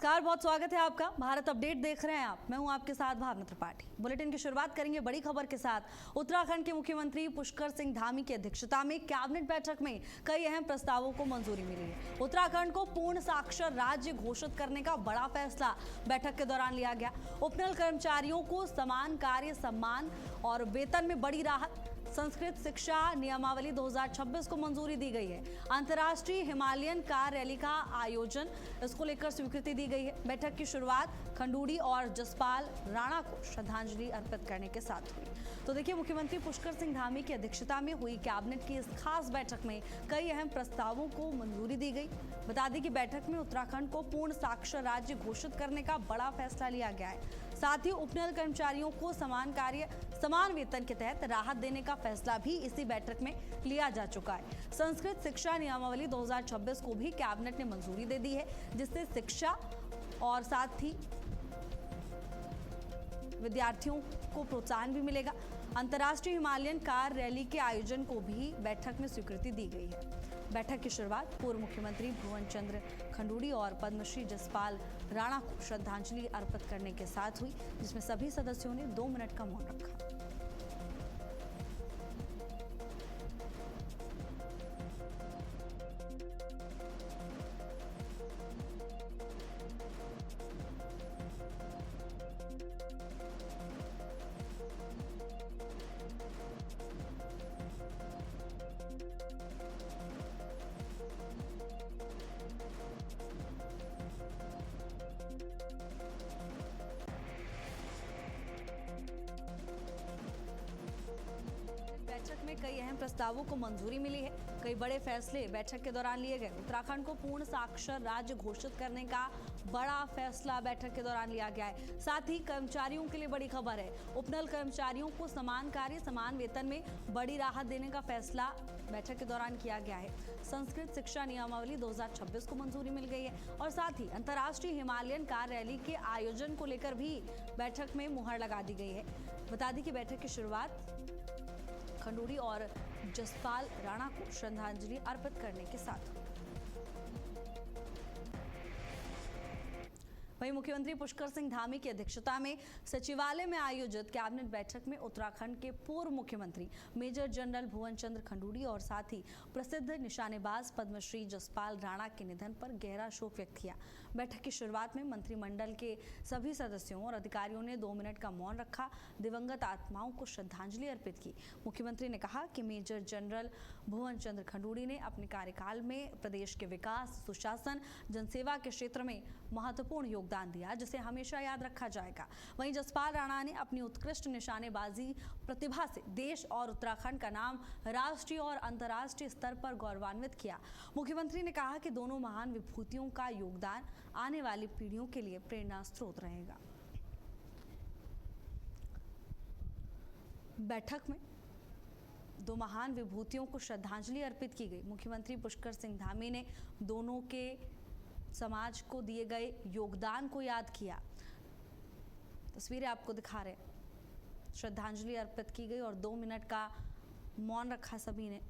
नमस्कार, बहुत स्वागत है आपका। भारत अपडेट देख रहे हैं आप। मैं हूं आपके साथ भावना त्रिपाठी। बुलेटिन की शुरुआत करेंगे बड़ी खबर के साथ। उत्तराखंड के मुख्यमंत्री पुष्कर सिंह धामी की अध्यक्षता में कैबिनेट बैठक में कई अहम प्रस्तावों को मंजूरी मिली है। उत्तराखंड को पूर्ण साक्षर राज्य घोषित करने का बड़ा फैसला बैठक के दौरान लिया गया। उपनल कर्मचारियों को समान कार्य सम्मान और वेतन में बड़ी राहत। संस्कृत शिक्षा नियमावली 2026 को मंजूरी दी गई है। अंतर्राष्ट्रीय हिमालयन कार रैली का आयोजन, इसको लेकर स्वीकृति दी गई है। बैठक की शुरुआत खंडूड़ी और जसपाल राणा को श्रद्धांजलि अर्पित करने के साथ हुई। तो देखिए, मुख्यमंत्री पुष्कर सिंह धामी की अध्यक्षता में हुई कैबिनेट की इस खास बैठक में कई अहम प्रस्तावों को मंजूरी दी गई। बता दें कि बैठक में उत्तराखंड को पूर्ण साक्षर राज्य घोषित करने का बड़ा फैसला लिया गया है। साथ ही उपनल कर्मचारियों को समान कार्य समान वेतन के तहत राहत देने का फैसला भी इसी बैठक में लिया जा चुका है। संस्कृत शिक्षा नियमावली 2026 को भी कैबिनेट ने मंजूरी दे दी है, जिससे शिक्षा और साथ ही विद्यार्थियों को प्रोत्साहन भी मिलेगा। अंतर्राष्ट्रीय हिमालयन कार रैली के आयोजन को भी बैठक में स्वीकृति दी गई है। बैठक की शुरुआत पूर्व मुख्यमंत्री भुवन चंद्र खंडूड़ी और पद्मश्री जसपाल राणा को श्रद्धांजलि अर्पित करने के साथ हुई, जिसमें सभी सदस्यों ने 2 मिनट का मौन रखा। बैठक में कई अहम प्रस्तावों को मंजूरी मिली है। कई बड़े फैसले बैठक के दौरान लिए गए। उत्तराखंड को पूर्ण साक्षर राज्य घोषित करने का बड़ा फैसला बैठक के दौरान लिया गया है। साथ ही कर्मचारियों के लिए बड़ी खबर है। उपनल कर्मचारियों को समान कार्य समान वेतन में बड़ी राहत देने का फैसला बैठक के दौरान किया गया है। संस्कृत शिक्षा नियमावली 2026 को मंजूरी मिल गई है और साथ ही अंतर्राष्ट्रीय हिमालयन कार रैली के आयोजन को लेकर भी बैठक में मुहर लगा दी गई है। बता दें कि बैठक की शुरुआत खंडूड़ी और जसपाल राणा को श्रद्धांजलि अर्पित करने के साथ। वहीं मुख्यमंत्री पुष्कर सिंह धामी की अध्यक्षता में सचिवालय में आयोजित कैबिनेट बैठक में उत्तराखंड के पूर्व मुख्यमंत्री मेजर जनरल भुवन चंद्र खंडूड़ी और साथ ही प्रसिद्ध निशानेबाज पद्मश्री जसपाल राणा के निधन पर गहरा शोक व्यक्त किया। बैठक की शुरुआत में मंत्रिमंडल के सभी सदस्यों और अधिकारियों ने 2 मिनट का मौन रखा, दिवंगत आत्माओं को श्रद्धांजलि अर्पित की। मुख्यमंत्री ने कहा कि मेजर जनरल भुवन चंद्र खंडूड़ी ने अपने कार्यकाल में प्रदेश के विकास, सुशासन, जनसेवा के क्षेत्र में महत्वपूर्ण योगदान दिया, जिसे हमेशा याद रखा जाएगा। वहीं जसपाल राणा ने अपनी उत्कृष्ट निशानेबाजी प्रतिभा से देश और उत्तराखंड का नाम राष्ट्रीय और अंतर्राष्ट्रीय स्तर पर गौरवान्वित किया। मुख्यमंत्री ने कहा कि दोनों महान विभूतियों का योगदान आने वाली पीढ़ियों के लिए प्रेरणा स्रोत रहेगा। बैठक में 2 महान विभूतियों को श्रद्धांजलि अर्पित की गई। मुख्यमंत्री पुष्कर सिंह धामी ने दोनों के समाज को दिए गए योगदान को याद किया। तस्वीरें आपको दिखा रहे हैं। श्रद्धांजलि अर्पित की गई और 2 मिनट का मौन रखा सभी ने।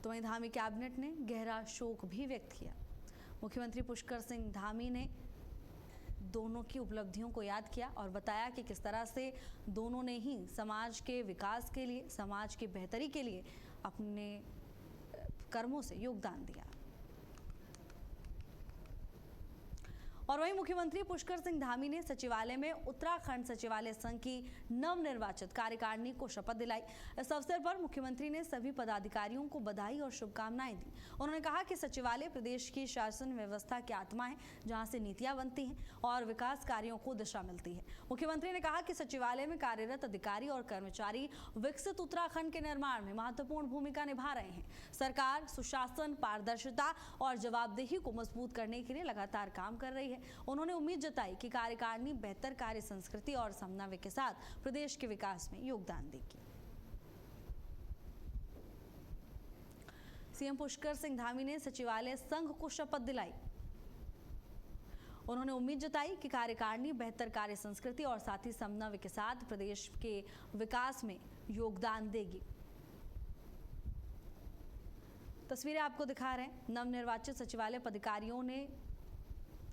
तो वहीं धामी कैबिनेट ने गहरा शोक भी व्यक्त किया। मुख्यमंत्री पुष्कर सिंह धामी ने दोनों की उपलब्धियों को याद किया और बताया कि किस तरह से दोनों ने ही समाज के विकास के लिए, समाज की बेहतरी के लिए अपने कर्मों से योगदान दिया। और वहीं मुख्यमंत्री पुष्कर सिंह धामी ने सचिवालय में उत्तराखंड सचिवालय संघ की नवनिर्वाचित कार्यकारिणी को शपथ दिलाई। इस अवसर पर मुख्यमंत्री ने सभी पदाधिकारियों को बधाई और शुभकामनाएं दी। उन्होंने कहा कि सचिवालय प्रदेश की शासन व्यवस्था की आत्मा है, जहां से नीतियां बनती हैं और विकास कार्यों को दिशा मिलती है। मुख्यमंत्री ने कहा कि सचिवालय में कार्यरत अधिकारी और कर्मचारी विकसित उत्तराखंड के निर्माण में महत्वपूर्ण भूमिका निभा रहे हैं। सरकार सुशासन, पारदर्शिता और जवाबदेही को मजबूत करने के लिए लगातार काम कर रही है। उन्होंने उम्मीद जताई कि कार्यकारिणी बेहतर कार्य संस्कृति और समन्वय के साथ प्रदेश के विकास में योगदान देगी। सीएम पुष्कर सिंह धामी ने सचिवालय संघ को शपथ दिलाई। उन्होंने उम्मीद जताई कि कार्यकारिणी बेहतर कार्य संस्कृति और साथ ही समन्वय के साथ प्रदेश के विकास में योगदान देगी। तस्वीरें आपको दिखा रहे हैं, नवनिर्वाचित सचिवालय पदाधिकारियों ने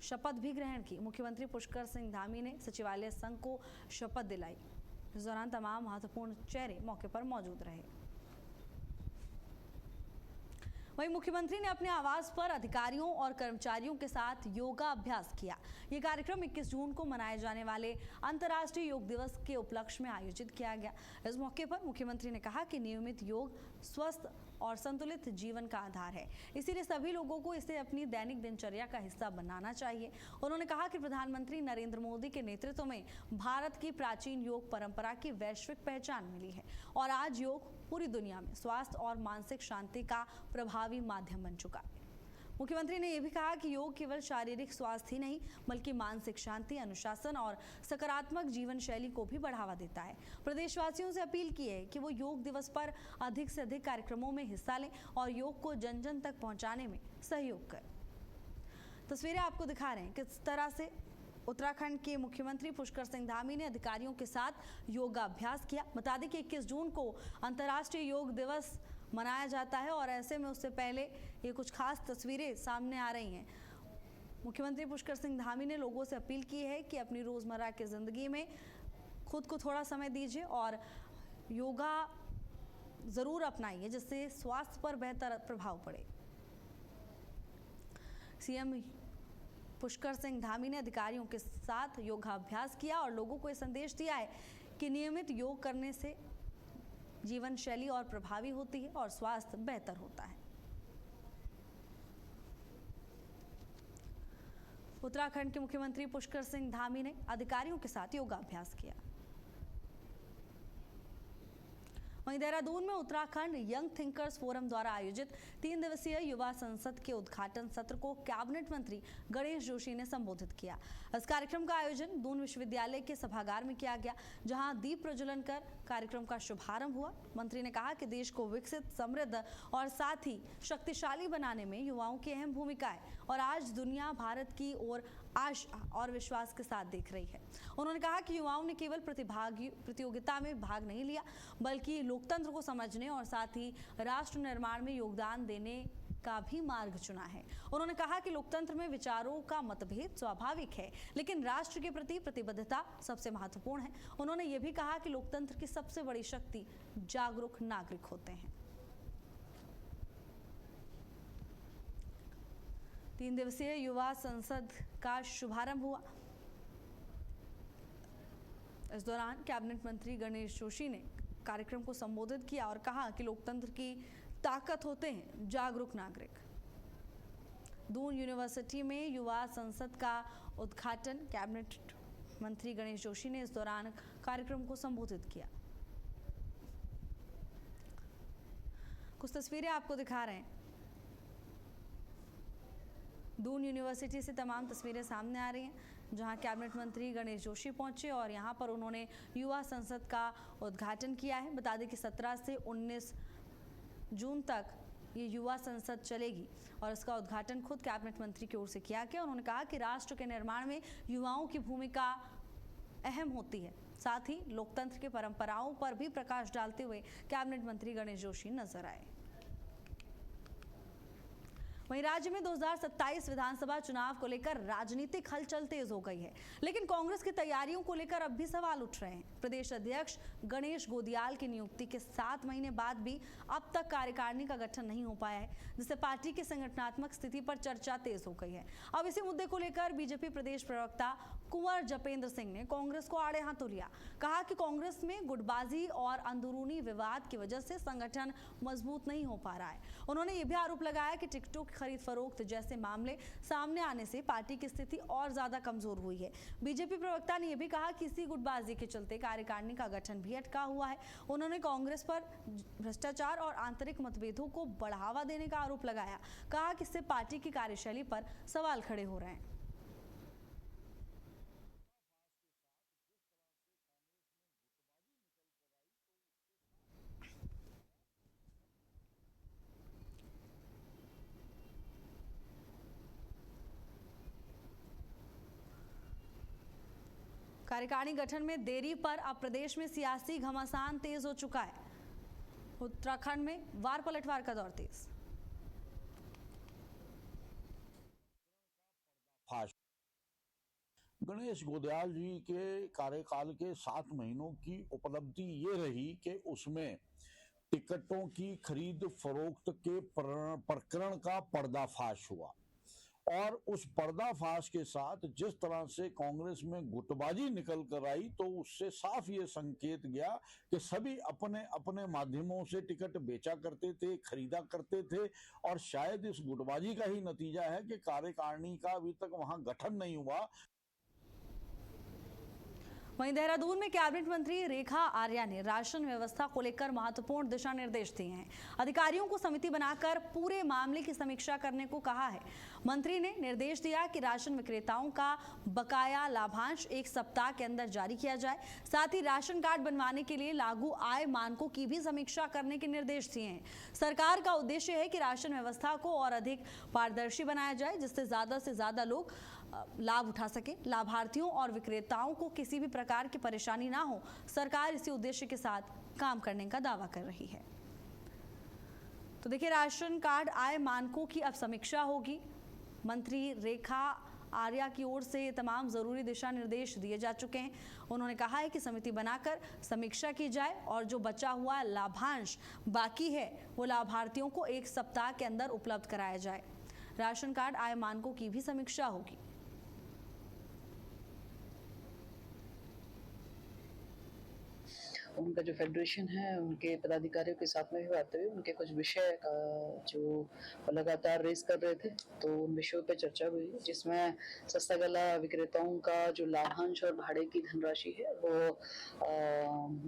शपथ भी ग्रहण की। मुख्यमंत्री पुष्कर सिंह धामी ने सचिवालय संघ को शपथ दिलाई। इस दौरान तमाम महत्वपूर्ण चेहरे मौके पर मौजूद रहे। वहीं मुख्यमंत्री ने अपने आवास पर अधिकारियों और कर्मचारियों के साथ योगा अभ्यास किया। ये कार्यक्रम 21 जून को मनाए जाने वाले अंतर्राष्ट्रीय योग दिवस के उपलक्ष्य में आयोजित किया गया। इस मौके पर मुख्यमंत्री ने कहा कि नियमित योग स्वस्थ और संतुलित जीवन का आधार है, इसीलिए सभी लोगों को इसे अपनी दैनिक दिनचर्या का हिस्सा बनाना चाहिए। उन्होंने कहा कि प्रधानमंत्री नरेंद्र मोदी के नेतृत्व में भारत की प्राचीन योग परंपरा की वैश्विक पहचान मिली है और आज योग पूरी दुनिया में स्वास्थ्य और मानसिक शांति का प्रभावी माध्यम बन चुका है। मुख्यमंत्री ने यह भी कहा कि योग केवल शारीरिक स्वास्थ्य ही नहीं बल्कि मानसिक शांति, अनुशासन और सकारात्मक जीवन शैली को भी बढ़ावा देता है। प्रदेशवासियों से अपील की है कि वो योग दिवस पर अधिक से अधिक कार्यक्रमों में हिस्सा लें और योग को जन जन तक पहुंचाने में सहयोग करें। तस्वीरें आपको दिखा रहे हैं किस तरह से उत्तराखंड के मुख्यमंत्री पुष्कर सिंह धामी ने अधिकारियों के साथ योगाभ्यास किया। बता दें कि 21 जून को अंतर्राष्ट्रीय योग दिवस मनाया जाता है और ऐसे में उससे पहले ये कुछ खास तस्वीरें सामने आ रही हैं। मुख्यमंत्री पुष्कर सिंह धामी ने लोगों से अपील की है कि अपनी रोजमर्रा की जिंदगी में खुद को थोड़ा समय दीजिए और योगा जरूर अपनाइए, जिससे स्वास्थ्य पर बेहतर प्रभाव पड़े। सीएम पुष्कर सिंह धामी ने अधिकारियों के साथ योगाभ्यास किया और लोगों को यह संदेश दिया है कि नियमित योग करने से जीवन शैली और प्रभावी होती है और स्वास्थ्य बेहतर होता है। उत्तराखंड के मुख्यमंत्री पुष्कर सिंह धामी ने अधिकारियों के साथ योगाभ्यास किया। वहीं देहरादून में उत्तराखंड यंग थिंकर्स फोरम द्वारा आयोजित 3 दिवसीय युवा संसद के उद्घाटन सत्र को कैबिनेट मंत्री गणेश जोशी ने संबोधित किया। इस कार्यक्रम का आयोजन दून विश्वविद्यालय के सभागार में किया गया, जहां दीप प्रज्वलन कर कार्यक्रम का शुभारंभ हुआ। मंत्री ने कहा कि देश को विकसित, समृद्ध और साथ ही शक्तिशाली बनाने में युवाओं की अहम भूमिका है और आज दुनिया भारत की ओर आशा और विश्वास के साथ देख रही है। उन्होंने कहा कि युवाओं ने केवल प्रतियोगिता में भाग नहीं लिया बल्कि लोकतंत्र को समझने और साथ ही राष्ट्र निर्माण में योगदान देने का भी मार्ग चुना है। उन्होंने कहा कि लोकतंत्र में विचारों का मतभेद स्वाभाविक है, लेकिन राष्ट्र के प्रति प्रतिबद्धता सबसे महत्वपूर्ण है। उन्होंने ये भी कहा कि लोकतंत्र की सबसे बड़ी शक्ति जागरूक नागरिक होते हैं। 3 दिवसीय युवा संसद का शुभारंभ हुआ। इस दौरान कैबिनेट मंत्री गणेश जोशी ने कार्यक्रम को संबोधित किया और कहा कि लोकतंत्र की ताकत होते हैं जागरूक नागरिक। दून यूनिवर्सिटी में युवा संसद का उद्घाटन कैबिनेट मंत्री गणेश जोशी ने इस दौरान कार्यक्रम को संबोधित किया। कुछ तस्वीरें आपको दिखा रहे हैं। दून यूनिवर्सिटी से तमाम तस्वीरें सामने आ रही हैं, जहां कैबिनेट मंत्री गणेश जोशी पहुंचे और यहां पर उन्होंने युवा संसद का उद्घाटन किया है। बता दें कि 17 से 19 जून तक ये युवा संसद चलेगी और इसका उद्घाटन खुद कैबिनेट मंत्री की ओर से किया गया। उन्होंने कहा कि राष्ट्र के निर्माण में युवाओं की भूमिका अहम होती है। साथ ही लोकतंत्र की परंपराओं पर भी प्रकाश डालते हुए कैबिनेट मंत्री गणेश जोशी नजर आए। वहीं राज्य में 2027 विधानसभा चुनाव को लेकर राजनीतिक हलचल तेज हो गई है, लेकिन कांग्रेस की तैयारियों को लेकर अब भी सवाल उठ रहे हैं। प्रदेश अध्यक्ष गणेश गोदियाल की नियुक्ति के 7 महीने बाद भी अब तक कार्यकारिणी का गठन नहीं हो पाया है, जिससे पार्टी की संगठनात्मक स्थिति पर चर्चा तेज हो गई है। अब इसी मुद्दे को लेकर बीजेपी प्रदेश प्रवक्ता कुंवर जपेंद्र सिंह ने कांग्रेस को आड़े हाथों लिया। कहा कि कांग्रेस में गुटबाजी और अंदरूनी विवाद की वजह से संगठन मजबूत नहीं हो पा रहा है। उन्होंने ये भी आरोप लगाया कि टिकटों की खरीद फरोख्त जैसे मामले सामने आने से पार्टी की स्थिति और ज्यादा कमजोर हुई है। बीजेपी प्रवक्ता ने यह भी कहा कि इसी गुटबाजी के चलते कार्यकारिणी का गठन भी अटका हुआ है। उन्होंने कांग्रेस पर भ्रष्टाचार और आंतरिक मतभेदों को बढ़ावा देने का आरोप लगाया। कहा कि इससे पार्टी की कार्यशैली पर सवाल खड़े हो रहे हैं। कार्यकारिणी गठन में देरी पर अब प्रदेश में सियासी घमासान तेज हो चुका है। उत्तराखंड में वार पलटवार का दौर तेज। गणेश गोदयाल जी के कार्यकाल के 7 महीनों की उपलब्धि ये रही कि उसमें टिकटों की खरीद फरोख्त के प्रकरण का पर्दाफाश हुआ और उस पर्दाफाश के साथ जिस तरह से कांग्रेस में गुटबाजी निकल कर आई तो उससे साफ ये संकेत गया कि सभी अपने अपने माध्यमों से टिकट बेचा करते थे, खरीदा करते थे और शायद इस गुटबाजी का ही नतीजा है कि कार्यकारिणी का अभी तक वहां गठन नहीं हुआ। वहीं देहरादून में कैबिनेट मंत्री रेखा आर्या ने राशन व्यवस्था को लेकर महत्वपूर्ण दिशा निर्देश दिए हैं। अधिकारियों को समिति बनाकर पूरे मामले की समीक्षा करने को कहा है। मंत्री ने निर्देश दिया कि राशन विक्रेताओं का बकाया लाभांश 1 सप्ताह के अंदर जारी किया जाए। साथ ही राशन कार्ड बनवाने के लिए लागू आय मानकों की भी समीक्षा करने के निर्देश दिए हैं। सरकार का उद्देश्य है कि राशन व्यवस्था को और अधिक पारदर्शी बनाया जाए, जिससे ज्यादा से ज्यादा लोग लाभ उठा सके। लाभार्थियों और विक्रेताओं को किसी भी प्रकार की परेशानी ना हो, सरकार इसी उद्देश्य के साथ काम करने का दावा कर रही है। तो देखिए, राशन कार्ड आय मानकों की अब समीक्षा होगी। मंत्री रेखा आर्या की ओर से तमाम जरूरी दिशा निर्देश दिए जा चुके हैं। उन्होंने कहा है कि समिति बनाकर समीक्षा की जाए और जो बचा हुआ लाभांश बाकी है वो लाभार्थियों को 1 सप्ताह के अंदर उपलब्ध कराया जाए। राशन कार्ड आय मानकों की भी समीक्षा होगी। उनका जो फेडरेशन है उनके पदाधिकारियों के साथ में भी बात हुई, उनके कुछ विषय का जो लगातार रेस कर रहे थे तो उन विषयों पे चर्चा हुई, जिसमें सस्ता गला विक्रेताओं का जो लाभांश और भाड़े की धनराशि है वो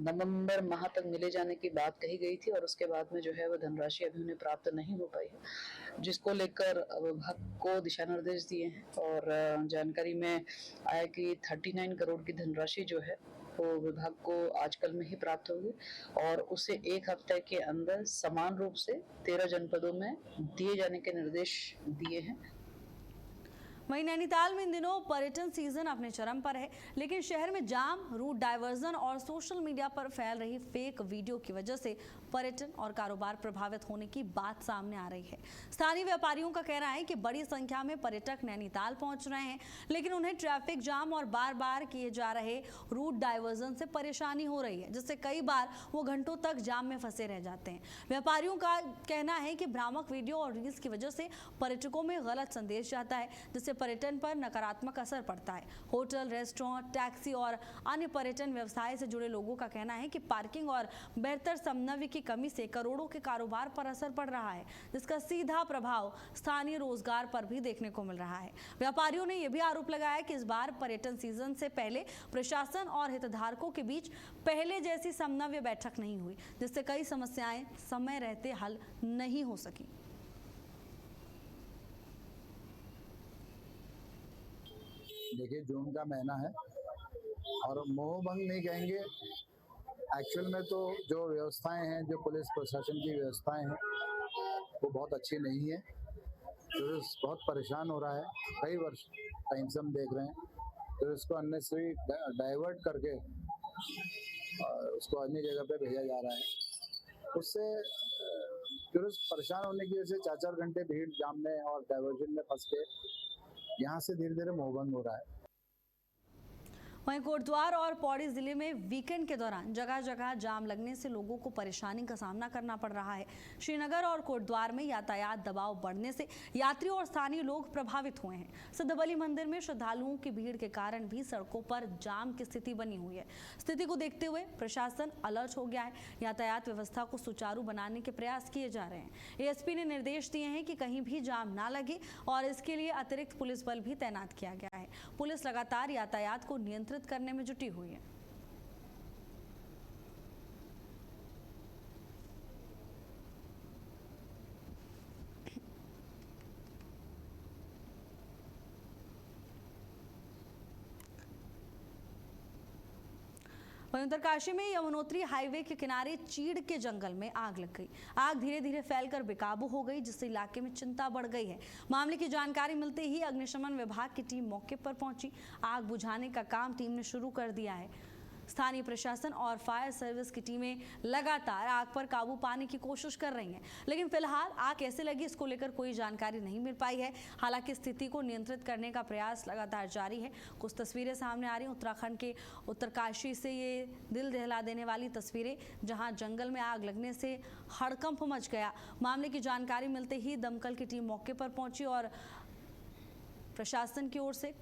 नवंबर माह तक मिले जाने की बात कही गई थी और उसके बाद में जो है वो धनराशि अभी उन्हें प्राप्त नहीं हो पाई है, जिसको लेकर विभाग को दिशा निर्देश दिए हैं। और जानकारी में आया कि 39 करोड़ की धनराशि जो है वो विभाग को आजकल में ही प्राप्त होगी और उसे 1 हफ्ते के अंदर समान रूप से 13 जनपदों में दिए जाने के निर्देश दिए हैं। वहीं नैनीताल में इन दिनों पर्यटन सीजन अपने चरम पर है, लेकिन शहर में जाम, रूट डायवर्जन और सोशल मीडिया पर फैल रही फेक वीडियो की वजह से पर्यटन और कारोबार प्रभावित होने की बात सामने आ रही है। स्थानीय व्यापारियों का कहना है कि बड़ी संख्या में पर्यटक नैनीताल पहुंच रहे हैं, लेकिन उन्हें ट्रैफिक जाम और बार बार किए जा रहे रूट डायवर्जन से परेशानी हो रही है, जिससे कई बार वो घंटों तक जाम में फंसे रह जाते हैं। व्यापारियों का कहना है कि भ्रामक वीडियो और रील्स की वजह से पर्यटकों में गलत संदेश जाता है, जिससे पर्यटन पर नकारात्मक असर पड़ता है। होटल, रेस्टोरेंट, टैक्सी और अन्य पर्यटन व्यवसाय से जुड़े लोगों का कहना है कि पार्किंग और बेहतर समन्वय की कमी से करोड़ों के कारोबार पर असर पड़ रहा है, जिसका सीधा प्रभाव स्थानीय रोजगार पर भी देखने को मिल रहा है। व्यापारियों ने यह भी आरोप लगाया कि इस बार पर्यटन सीजन से पहले प्रशासन और हितधारकों के बीच पहले जैसी समन्वय बैठक नहीं हुई, जिससे कई समस्याएं समय रहते हल नहीं हो सकी। देखिए, जून का महीना है और मोहभंग नहीं कहेंगे, एक्चुअल में तो जो व्यवस्थाएं हैं, जो पुलिस प्रशासन की व्यवस्थाएं हैं वो बहुत अच्छी नहीं है। टूरिस्ट बहुत परेशान हो रहा है, कई वर्ष टाइम से हम देख रहे हैं। तो इसको अननेसेसरी डाइवर्ट करके उसको अन्य जगह पे भेजा जा रहा है। उससे टूरिस्ट परेशान होने की वजह से 4-4 घंटे भीड़ जाम में और डाइवर्जन में फंस के यहाँ से धीरे धीरे मोहभंग हो रहा है। वहीं कोटद्वार और पौड़ी जिले में वीकेंड के दौरान जगह जगह जाम लगने से लोगों को परेशानी का सामना करना पड़ रहा है। श्रीनगर और कोटद्वार में यातायात दबाव बढ़ने से यात्रियों और स्थानीय लोग प्रभावित हुए हैं। सिद्धबली मंदिर में श्रद्धालुओं की भीड़ के कारण भी सड़कों पर जाम की स्थिति बनी हुई है। स्थिति को देखते हुए प्रशासन अलर्ट हो गया है। यातायात व्यवस्था को सुचारू बनाने के प्रयास किए जा रहे हैं। एएसपी ने निर्देश दिए हैं कि कहीं भी जाम ना लगे और इसके लिए अतिरिक्त पुलिस बल भी तैनात किया गया है। पुलिस लगातार यातायात को नियंत्रित करने में जुटी हुई है। वहीं उत्तरकाशी में यमुनोत्री हाईवे के किनारे चीड़ के जंगल में आग लग गई। आग धीरे धीरे फैलकर बेकाबू हो गई, जिससे इलाके में चिंता बढ़ गई है। मामले की जानकारी मिलते ही अग्निशमन विभाग की टीम मौके पर पहुंची। आग बुझाने का काम टीम ने शुरू कर दिया है। स्थानीय प्रशासन और फायर सर्विस की टीमें लगातार आग पर काबू पाने की कोशिश कर रही हैं, लेकिन फिलहाल आग कैसे लगी इसको लेकर कोई जानकारी नहीं मिल पाई है। हालांकि स्थिति को नियंत्रित करने का प्रयास लगातार जारी है। कुछ तस्वीरें सामने आ रही हैं उत्तराखंड के उत्तरकाशी से, ये दिल दहला देने वाली तस्वीरें, जहां जंगल में आग लगने से हड़कंप मच गया। मामले की जानकारी मिलते ही दमकल की टीम मौके पर पहुंची और प्रशासन की ओर से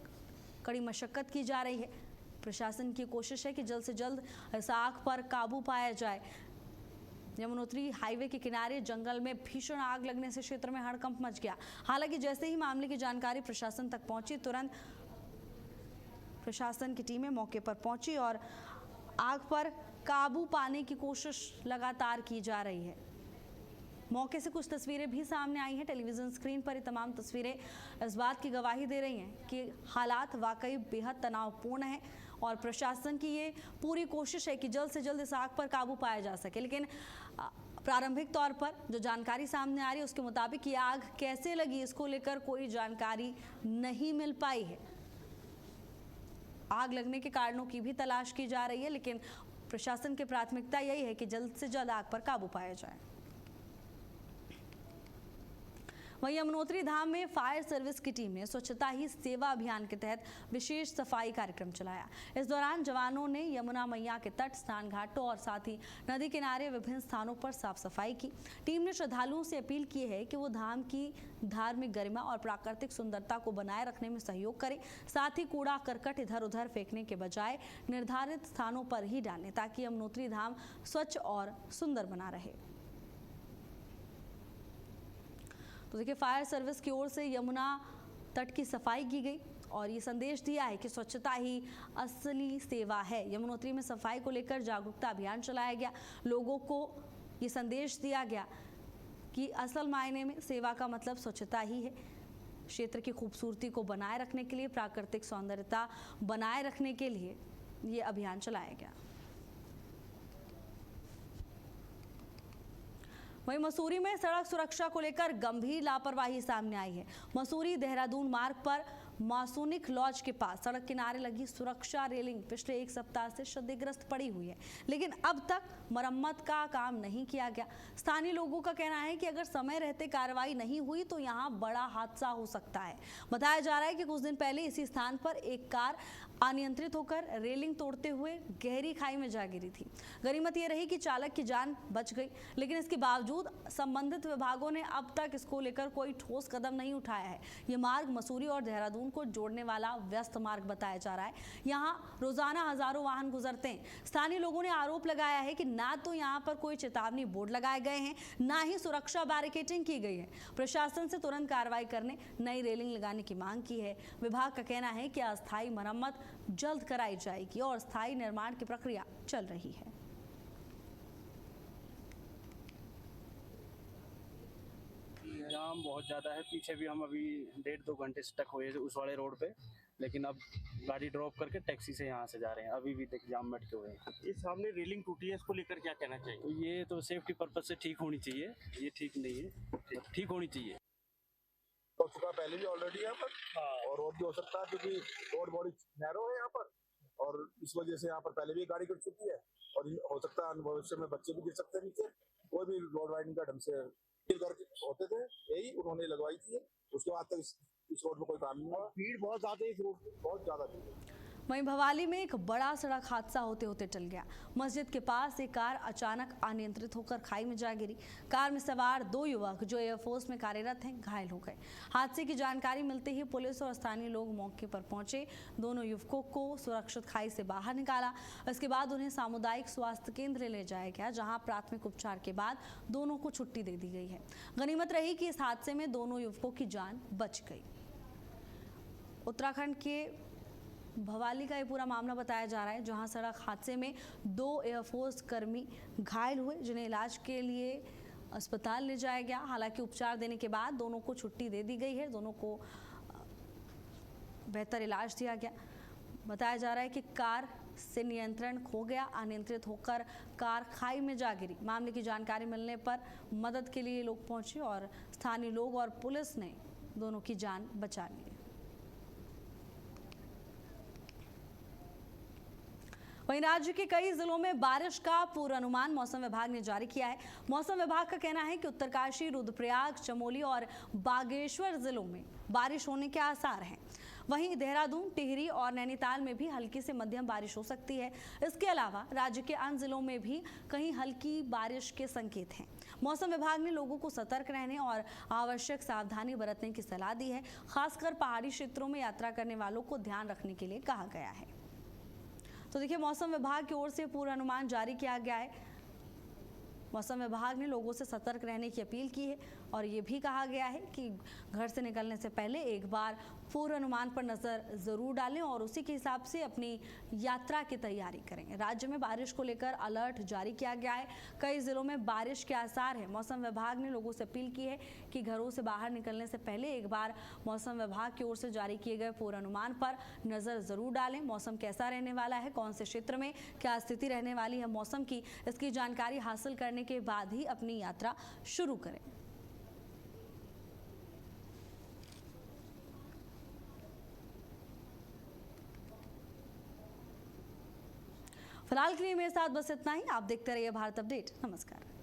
कड़ी मशक्कत की जा रही है। प्रशासन की कोशिश है कि जल्द से जल्द इस आग पर काबू पाया जाए। यमुनोत्री हाईवे के किनारे जंगल में भीषण आग लगने से क्षेत्र में हड़कंप मच गया। हालांकि जैसे ही मामले की जानकारी प्रशासन तक पहुंची, तुरंत प्रशासन की टीमें मौके पर पहुंची और आग पर काबू पाने की कोशिश लगातार की जा रही है। मौके से कुछ तस्वीरें भी सामने आई हैं। टेलीविजन स्क्रीन पर ये तमाम तस्वीरें इस बात की गवाही दे रही हैं कि हालात वाकई बेहद तनावपूर्ण हैं और प्रशासन की ये पूरी कोशिश है कि जल्द से जल्द इस आग पर काबू पाया जा सके। लेकिन प्रारंभिक तौर पर जो जानकारी सामने आ रही है उसके मुताबिक ये आग कैसे लगी इसको लेकर कोई जानकारी नहीं मिल पाई है। आग लगने के कारणों की भी तलाश की जा रही है, लेकिन प्रशासन की प्राथमिकता यही है कि जल्द से जल्द आग पर काबू पाया जाए। वहीं यमुनोत्री धाम में फायर सर्विस की टीम ने स्वच्छता ही सेवा अभियान के तहत विशेष सफाई कार्यक्रम चलाया। इस दौरान जवानों ने यमुना मैया के तट, स्नान घाटों और साथ ही नदी किनारे विभिन्न स्थानों पर साफ सफाई की। टीम ने श्रद्धालुओं से अपील की है कि वो धाम की धार्मिक गरिमा और प्राकृतिक सुंदरता को बनाए रखने में सहयोग करें। साथ ही कूड़ा करकट इधर उधर फेंकने के बजाय निर्धारित स्थानों पर ही डालें, ताकि यमुनोत्री धाम स्वच्छ और सुंदर बना रहे। तो देखिए, फायर सर्विस की ओर से यमुना तट की सफाई की गई और ये संदेश दिया है कि स्वच्छता ही असली सेवा है। यमुनोत्री में सफाई को लेकर जागरूकता अभियान चलाया गया। लोगों को ये संदेश दिया गया कि असल मायने में सेवा का मतलब स्वच्छता ही है। क्षेत्र की खूबसूरती को बनाए रखने के लिए, प्राकृतिक सौंदर्यता बनाए रखने के लिए ये अभियान चलाया गया। वहीं मसूरी में सड़क सुरक्षा को लेकर गंभीर लापरवाही सामने आई है। मसूरी देहरादून मार्ग पर मासूनिक लॉज के पास सड़क किनारे लगी सुरक्षा रेलिंग पिछले एक सप्ताह से क्षतिग्रस्त पड़ी हुई है, लेकिन अब तक मरम्मत का काम नहीं किया गया। स्थानीय लोगों का कहना है कि अगर समय रहते कार्रवाई नहीं हुई तो यहां बड़ा हादसा हो सकता है। बताया जा रहा है कि कुछ दिन पहले इसी स्थान पर एक कार अनियंत्रित होकर रेलिंग तोड़ते हुए गहरी खाई में जा गिरी थी। गनीमत ये रही कि चालक की जान बच गई, लेकिन इसके बावजूद संबंधित विभागों ने अब तक इसको लेकर कोई ठोस कदम नहीं उठाया है। ये मार्ग मसूरी और देहरादून को जोड़ने वाला व्यस्त मार्ग बताया जा रहा है। यहाँ रोजाना हजारों वाहन गुजरते हैं। स्थानीय लोगों ने आरोप लगाया है कि ना तो यहाँ पर कोई चेतावनी बोर्ड लगाए गए हैं, ना ही सुरक्षा बैरिकेडिंग की गई है। प्रशासन से तुरंत कार्रवाई करने, नई रेलिंग लगाने की मांग की है। विभाग का कहना है कि अस्थायी मरम्मत जल्द कराई जाएगी और स्थायी निर्माण की प्रक्रिया चल रही है। जाम बहुत ज़्यादा है। पीछे भी हम अभी 1.5-2 घंटे स्टक हुए उस वाले रोड पे, लेकिन अब गाड़ी ड्रॉप करके टैक्सी से यहाँ से जा रहे हैं। अभी भी तक जाम में अटके हुए हैं। ये सामने रेलिंग टूटी है, इसको लेकर क्या कहना चाहिए? तो ये तो सेफ्टी पर्पज से ठीक होनी चाहिए, ये ठीक नहीं है, ठीक होनी चाहिए। हो चुका पहले भी ऑलरेडी यहाँ पर, और भी हो सकता है क्योंकि रोड बड़ी नैरो है यहाँ पर, और इस वजह से यहाँ पर पहले भी गाड़ी गिर चुकी है, और हो सकता है भविष्य में बच्चे भी गिर सकते हैं नीचे। कोई भी रोड राइडिंग का ढंग से करके होते थे, यही उन्होंने लगवाई थी। उसके बाद तक इस रोड में कोई काम नहीं हुआ। भीड़ बहुत ज्यादा है, इस रोड पे बहुत ज्यादा भीड़। वहीं भवाली में एक बड़ा सड़क हादसा होते होते टल गया। मस्जिद के पास एक कार अचानक अनियंत्रित होकर खाई में जा गिरी। कार में सवार 2 युवक जो एयरफोर्स में कार्यरत हैं घायल हो गए। हादसे की जानकारी मिलते ही पुलिस और स्थानीय लोग मौके पर पहुंचे। दोनों युवकों को सुरक्षित खाई से बाहर निकाला। इसके बाद उन्हें सामुदायिक स्वास्थ्य केंद्र ले जाया गया, जहां प्राथमिक उपचार के बाद दोनों को छुट्टी दे दी गई है। गनीमत रही कि इस हादसे में दोनों युवकों की जान बच गई। उत्तराखंड के भवाली का ये पूरा मामला बताया जा रहा है, जहां सड़क हादसे में 2 एयरफोर्स कर्मी घायल हुए, जिन्हें इलाज के लिए अस्पताल ले जाया गया। हालांकि उपचार देने के बाद दोनों को छुट्टी दे दी गई है, दोनों को बेहतर इलाज दिया गया। बताया जा रहा है कि कार से नियंत्रण खो गया, अनियंत्रित होकर कार खाई में जा गिरी। मामले की जानकारी मिलने पर मदद के लिए लोग पहुंचे और स्थानीय लोग और पुलिस ने दोनों की जान बचा ली। वहीं राज्य के कई जिलों में बारिश का पूर्वानुमान मौसम विभाग ने जारी किया है। मौसम विभाग का कहना है कि उत्तरकाशी, रुद्रप्रयाग, चमोली और बागेश्वर जिलों में बारिश होने के आसार हैं। वहीं देहरादून, टिहरी और नैनीताल में भी हल्की से मध्यम बारिश हो सकती है। इसके अलावा राज्य के अन्य जिलों में भी कहीं हल्की बारिश के संकेत हैं। मौसम विभाग ने लोगों को सतर्क रहने और आवश्यक सावधानी बरतने की सलाह दी है। खासकर पहाड़ी क्षेत्रों में यात्रा करने वालों को ध्यान रखने के लिए कहा गया है। तो देखिए, मौसम विभाग की ओर से पूर्वानुमान जारी किया गया है। मौसम विभाग ने लोगों से सतर्क रहने की अपील की है और ये भी कहा गया है कि घर से निकलने से पहले एक बार पूर्वानुमान पर नज़र ज़रूर डालें और उसी के हिसाब से अपनी यात्रा की तैयारी करें। राज्य में बारिश को लेकर अलर्ट जारी किया गया है। कई जिलों में बारिश के आसार हैं। मौसम विभाग ने लोगों से अपील की है कि घरों से बाहर निकलने से पहले एक बार मौसम विभाग की ओर से जारी किए गए पूर्वानुमान पर नज़र ज़रूर डालें। मौसम कैसा रहने वाला है, कौन से क्षेत्र में क्या स्थिति रहने वाली है मौसम की, इसकी जानकारी हासिल करने के बाद ही अपनी यात्रा शुरू करें। फिलहाल के लिए मेरे साथ बस इतना ही। आप देखते रहिए भारत अपडेट। नमस्कार।